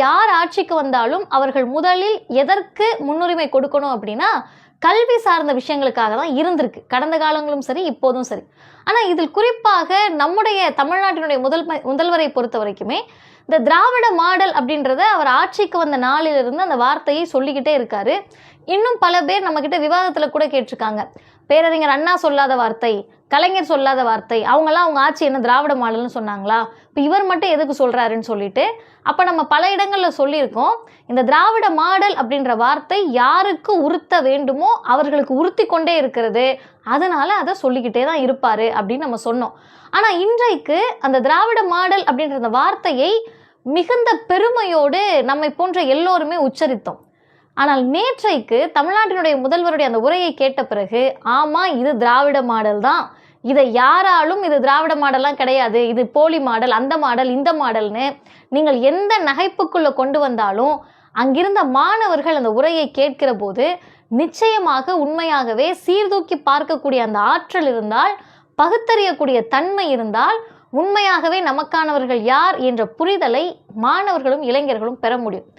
யார் ஆட்சிக்கு வந்தாலும் அவர்கள் முதலில் எதற்கு முன்னுரிமை கொடுக்கணும் அப்படின்னா கல்வி சார்ந்த விஷயங்களுக்காக தான் இருந்திருக்கு. கடந்த காலங்களும் சரி, இப்போதும் சரி. ஆனால் இதில் குறிப்பாக நம்முடைய தமிழ்நாட்டினுடைய முதல்வரை பொறுத்த வரைக்குமே இந்த திராவிட மாடல் அப்படின்றத அவர் ஆட்சிக்கு வந்த நாளிலிருந்து அந்த வார்த்தையை சொல்லிக்கிட்டே இருக்காரு. இன்னும் பல பேர் நம்மக்கிட்ட விவாதத்தில் கூட கேட்டிருக்காங்க. பேரறிஞர் அண்ணா சொல்லாத வார்த்தை, கலைஞர் சொல்லாத வார்த்தை, அவங்களாம் அவங்க ஆட்சி என்ன திராவிட மாடல்னு சொன்னாங்களா, இப்போ இவர் மட்டும் எதுக்கு சொல்கிறாருன்னு சொல்லிட்டு. அப்போ நம்ம பல இடங்களில் சொல்லியிருக்கோம், இந்த திராவிட மாடல் அப்படின்ற வார்த்தை யாருக்கு உறுத்த வேண்டுமோ அவர்களுக்கு உறுத்தி கொண்டே இருக்கிறது, அதனால அதை சொல்லிக்கிட்டே தான் இருப்பார் அப்படின்னு நம்ம சொன்னோம். ஆனால் இன்றைக்கு அந்த திராவிட மாடல் அப்படின்ற அந்த வார்த்தையை மிகுந்த பெருமையோடு நம்மை போன்ற எல்லோருமே உச்சரித்தோம். ஆனால் நேற்றைக்கு தமிழ்நாட்டினுடைய முதல்வருடைய அந்த உரையை கேட்ட பிறகு, ஆமாம் இது திராவிட மாடல் தான், இதை யாராலும் இது திராவிட மாடல்லாம் கிடையாது, இது போலி மாடல், அந்த மாடல், இந்த மாடல்னு நீங்கள் எந்த நகைப்புக்குள்ளே கொண்டு வந்தாலும் அங்கிருந்த மாணவர்கள் அந்த உரையை கேட்கிற போது நிச்சயமாக உண்மையாகவே சீர்தூக்கி பார்க்கக்கூடிய அந்த ஆற்றல் இருந்தால், பகுத்தறியக்கூடிய தன்மை இருந்தால், உண்மையாகவே நமக்கானவர்கள் யார் என்ற புரிதலை மாணவர்களும் இளைஞர்களும் பெற முடியும்.